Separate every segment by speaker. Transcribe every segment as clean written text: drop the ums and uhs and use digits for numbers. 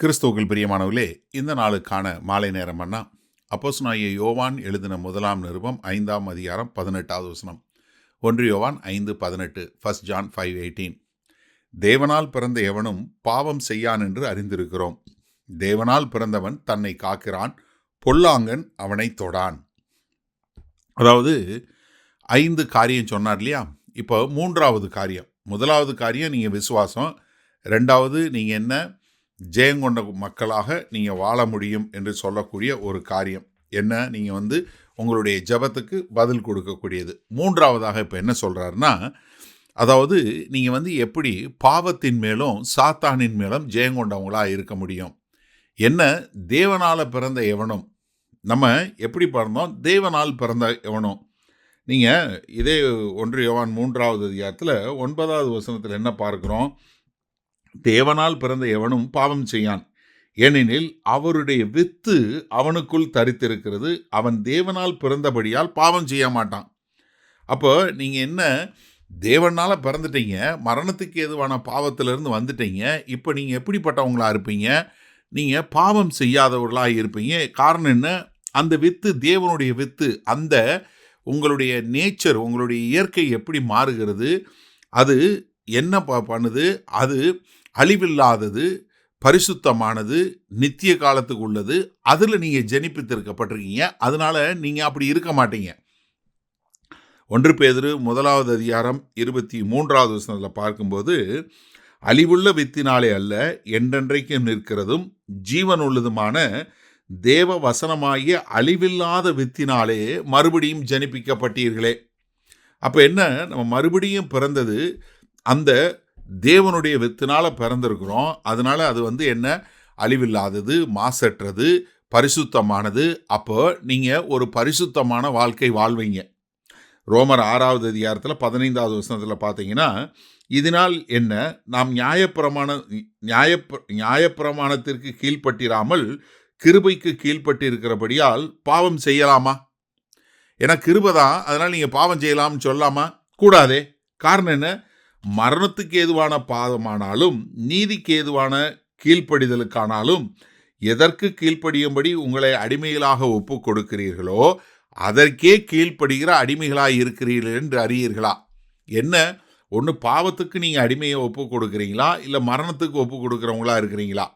Speaker 1: கிறிஸ்துவுக்குள் பிரியமானவர்களே, இந்த நாளுக்கான மாலை நேரம் அண்ணா அப்போஸ்தலனாகிய யோவான் எழுதின முதலாம் நிருபம் 5ஆம் அதிகாரம் 18வது வசனம். 1 யோவான் 5:18. 1 John 5:18. தேவனால் பிறந்த எவனும் பாவம் செய்யான் என்று அறிந்திருக்கிறோம். தேவனால் பிறந்தவன் தன்னை காக்கிறான், பொல்லாங்கன் அவனை தொடான். அதாவது 5 காரியம் சொன்னார் இல்லையா? இப்போ 3வது காரியம். முதலாவது காரியம் நீங்கள் விசுவாசம். 2வது நீங்கள் என்ன ஜெயங்கொண்ட மக்களாக நீங்கள் வாழ முடியும் என்று சொல்லக்கூடிய ஒரு காரியம் என்ன, நீங்கள் உங்களுடைய ஜெபத்துக்கு பதில் கொடுக்கக்கூடியது. 3வதாக இப்போ என்ன சொல்கிறாருன்னா, அதாவது நீங்கள் எப்படி பாவத்தின் மேலும் சாத்தானின் மேலும் ஜெயங்கொண்டவங்களாக இருக்க முடியும். என்ன, தேவனால் பிறந்த எவனும். நம்ம எப்படி பிறந்தோம்? தேவனால் பிறந்த எவனும். நீங்கள் இதே 1 யோவான் 3வது அதிகாரத்தில் 9வது வசனத்தில் என்ன பார்க்குறோம்? தேவனால் பிறந்த எவனும் பாவம் செய்யான், ஏனெனில் அவருடைய வித்து அவனுக்குள் தரித்திருக்கிறது. அவன் தேவனால் பிறந்தபடியால் பாவம் செய்ய மாட்டான். அப்போ நீங்கள் என்ன, தேவனால் பிறந்துட்டீங்க, மரணத்துக்கு ஏதுவான பாவத்திலிருந்து வந்துட்டீங்க. இப்போ நீங்கள் எப்படிப்பட்டவங்களாக இருப்பீங்க? நீங்கள் பாவம் செய்யாதவர்களாக இருப்பீங்க. காரணம் என்ன? அந்த வித்து தேவனுடைய வித்து. அந்த உங்களுடைய நேச்சர், உங்களுடைய இயற்கை எப்படி மாறுகிறது? அது என்ன பண்ணுது? அது அழிவில்லாதது, பரிசுத்தமானது, நித்திய காலத்துக்கு உள்ளது. அதில் நீங்கள் ஜெனிப்பித்திருக்கப்பட்டிருக்கீங்க. அதனால் நீங்கள் அப்படி இருக்க மாட்டீங்க. 1 பேதுரு 1வது அதிகாரம் 23வது வசனத்தில் பார்க்கும்போது, அழிவுள்ள வித்தினாலே அல்ல, என்றென்றைக்கும் நிற்கிறதும் ஜீவன் உள்ளதுமான தேவ வசனமாகிய அழிவில்லாத வித்தினாலே மறுபடியும் ஜெனிப்பிக்கப்பட்டீர்களே. அப்போ என்ன, நம்ம மறுபடியும் பிறந்தது அந்த தேவனுடைய வித்தினால் பிறந்திருக்கிறோம். அதனால் அது என்ன, அழிவில்லாதது, மாசற்றது, பரிசுத்தமானது. அப்போ நீங்கள் ஒரு பரிசுத்தமான வாழ்க்கை வாழ்வீங்க. ரோமர் 6வது அதிகாரத்தில் 15வது வசனத்தில் பார்த்தீங்கன்னா, இதனால் என்ன, நாம் நியாயப்பிரமாணத்திற்கு கீழ்ப்பட்டிராமல் கிருபைக்கு கீழ்ப்பட்டிருக்கிறபடியால் பாவம் செய்யலாமா? ஏன்னா கிருபை தான், அதனால் நீங்கள் பாவம் செய்யலாம்னு சொல்லலாமா? கூடாதே. காரணம் என்ன? மரணத்துக்கு ஏதுவான பாவமானாலும் நீதிக்கு ஏதுவான கீழ்ப்படிதலுக்கானாலும் எதற்கு கீழ்ப்படியும்படி உங்களை அடிமைகளாக ஒப்பு கொடுக்கிறீர்களோ அதற்கே கீழ்ப்படுகிற அடிமைகளாக இருக்கிறீர்கள் என்று அறியீர்களா? என்ன, ஒன்று பாவத்துக்கு நீங்கள் அடிமையை ஒப்பு கொடுக்குறீங்களா, இல்லை மரணத்துக்கு ஒப்பு கொடுக்குறவங்களா இருக்கிறீங்களா?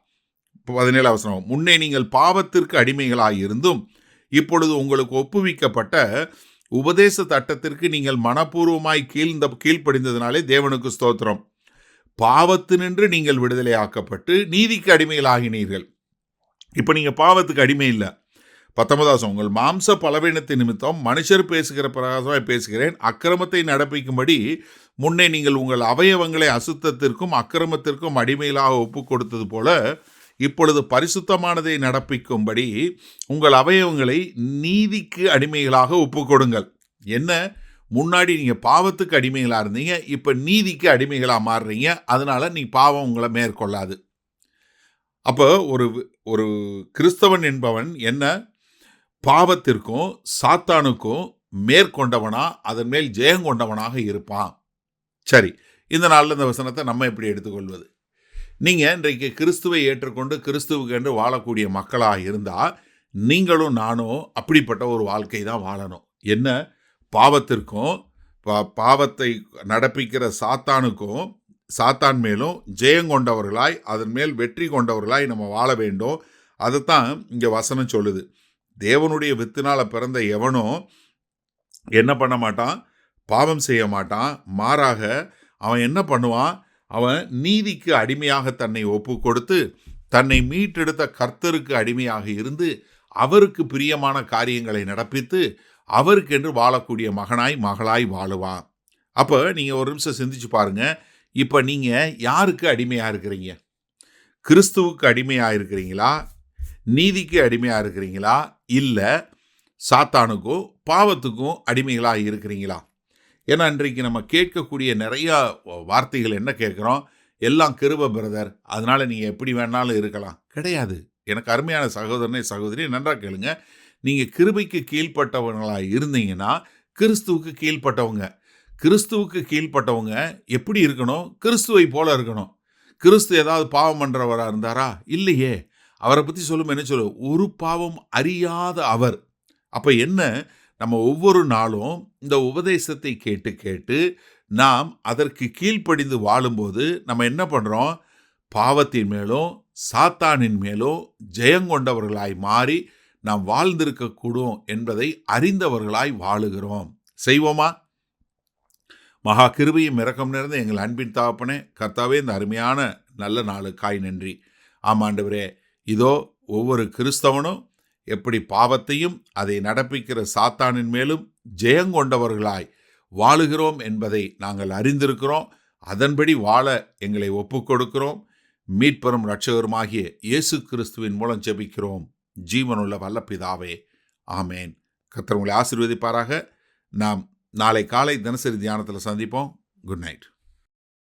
Speaker 1: 17வது வசனம், முன்னே நீங்கள் பாவத்திற்கு அடிமைகளாக இருந்தும் இப்பொழுது உங்களுக்கு ஒப்புவிக்கப்பட்ட உபதேச சட்டத்திற்கு நீங்கள் மனப்பூர்வமாய் கீழ்ப்படிந்ததினாலே தேவனுக்கு ஸ்தோத்திரம். பாவத்தினின்று நீங்கள் விடுதலை ஆக்கப்பட்டு நீதிக்கு அடிமைகளாகினீர்கள். இப்போ நீங்கள் பாவத்துக்கு அடிமை இல்லை. 19வது, உங்கள் மாம்ச பலவீனத்தின் நிமித்தம் மனுஷர் பேசுகிற பிரகாசமாய் பேசுகிறேன், அக்கிரமத்தை நடப்பிக்கும்படி முன்னே நீங்கள் உங்கள் அவயவங்களை அசுத்தத்திற்கும் அக்கிரமத்திற்கும் அடிமைகளாக ஒப்பு கொடுத்தது போல இப்பொழுது பரிசுத்தமானதை நடப்பிக்கும்படி உங்கள் அவயவங்களை நீதிக்கு அடிமைகளாக ஒப்பு கொடுங்கள். என்ன, முன்னாடி நீங்கள் பாவத்துக்கு அடிமைகளாக இருந்தீங்க, இப்போ நீதிக்கு அடிமைகளாக மாறுறீங்க. அதனால் நீ பாவம் உங்களை மேற்கொள்ளாது. அப்போ ஒரு கிறிஸ்தவன் என்பவன் என்ன, பாவத்திற்கும் சாத்தானுக்கும் மேற்கொண்டவனா, அதன் மேல் ஜெயங்கொண்டவனாக இருப்பான். சரி, இந்த நாளில் இந்த வசனத்தை நம்ம எப்படி எடுத்துக்கொள்வது? நீங்கள் இன்றைக்கு கிறிஸ்துவை ஏற்றுக்கொண்டு கிறிஸ்துவுக்கு என்று வாழக்கூடிய மக்களாக இருந்தால் நீங்களும் நானும் அப்படிப்பட்ட ஒரு வாழ்க்கை தான் வாழணும். என்ன, பாவத்திற்கும் பாவத்தை நடப்பிக்கிற சாத்தானுக்கும் சாத்தான் மேலும் ஜெயங்கொண்டவர்களாய் அதன் மேல் வெற்றி கொண்டவர்களாய் நம்ம வாழ வேண்டும். அதைத்தான் இங்கே வசனம் சொல்லுது. தேவனுடைய வித்தினால் பிறந்த எவனும் என்ன பண்ண மாட்டான்? பாவம் செய்ய மாட்டான். மாறாக அவன் என்ன பண்ணுவான்? அவன் நீதிக்கு அடிமையாக தன்னை ஒப்பு கொடுத்து தன்னை மீட்டெடுத்த கர்த்தருக்கு அடிமையாக இருந்து அவருக்கு பிரியமான காரியங்களை நடப்பித்து அவருக்கென்று வாழக்கூடிய மகனாய் மகளாய் வாழுவான். அப்போ நீங்கள் ஒரு நிமிஷம் சிந்திச்சு பாருங்க. இப்போ நீங்கள் யாருக்கு அடிமையாக இருக்கிறீங்க? கிறிஸ்துவுக்கு அடிமையாக இருக்கிறீங்களா? நீதிக்கு அடிமையாக இருக்கிறீங்களா? இல்லை சாத்தானுக்கும் பாவத்துக்கும் அடிமைகளாக இருக்கிறீங்களா? ஏன்னா இன்றைக்கு நம்ம கேட்கக்கூடிய நிறையா வார்த்தைகள் என்ன கேட்குறோம்? எல்லாம் கிருபை பிரதர், அதனால் நீங்கள் எப்படி வேணாலும் இருக்கலாம். கிடையாது. எனக்கு அருமையான சகோதரனே சகோதரி, நன்றாக கேளுங்க. நீங்கள் கிருபைக்கு கீழ்ப்பட்டவங்களாக இருந்தீங்கன்னா கிறிஸ்துவுக்கு கீழ்ப்பட்டவங்க. கிறிஸ்துவுக்கு கீழ்ப்பட்டவங்க எப்படி இருக்கணும்? கிறிஸ்துவை போல இருக்கணும். கிறிஸ்து ஏதாவது பாவம் பண்றவரா இருந்தாரா? இல்லையே. அவரை பத்தி சொல்லும் என்ன சொல்லும்? ஒரு பாவம் அறியாத அவர். அப்ப என்ன? நம்ம ஒவ்வொரு நாளும் இந்த உபதேசத்தை கேட்டு கேட்டு நாம் அதற்கு கீழ்ப்படிந்து வாழும்போது நம்ம என்ன பண்றோம்? பாவத்தின் மேலும் சாத்தானின் மேலும் ஜெயங்கொண்டவர்களாய் மாறி நாம் வாழ்ந்திருக்கக்கூடும் என்பதை அறிந்தவர்களாய் வாழுகிறோம். செய்வோமா? மகா கிருபையும் இரக்கம் நிறைந்த எங்கள் அன்பின் தகப்பனே, கர்த்தாவே, இந்த அருமையான நல்ல நாளுக்காய் நன்றி. ஆமாண்டவரே, இதோ ஒவ்வொரு கிறிஸ்தவனும் எப்படி பாவத்தையும் அதை நடப்பிக்கிற சாத்தானின் மேலும் ஜெயங்கொண்டவர்களாய் வாழுகிறோம் என்பதை நாங்கள் அறிந்திருக்கிறோம். அதன்படி வாழ எங்களை ஒப்புக் கொடுக்கிறோம். மீட்பரும் இரட்சகருமாகிய இயேசு கிறிஸ்துவின் மூலம் ஜெபிக்கிறோம் ஜீவனுள்ள வல்ல பிதாவே, ஆமேன். கர்த்தர் உங்களை ஆசீர்வதிப்பாராக. நாம் நாளை காலை தினசரி தியானத்தில் சந்திப்போம். Good night.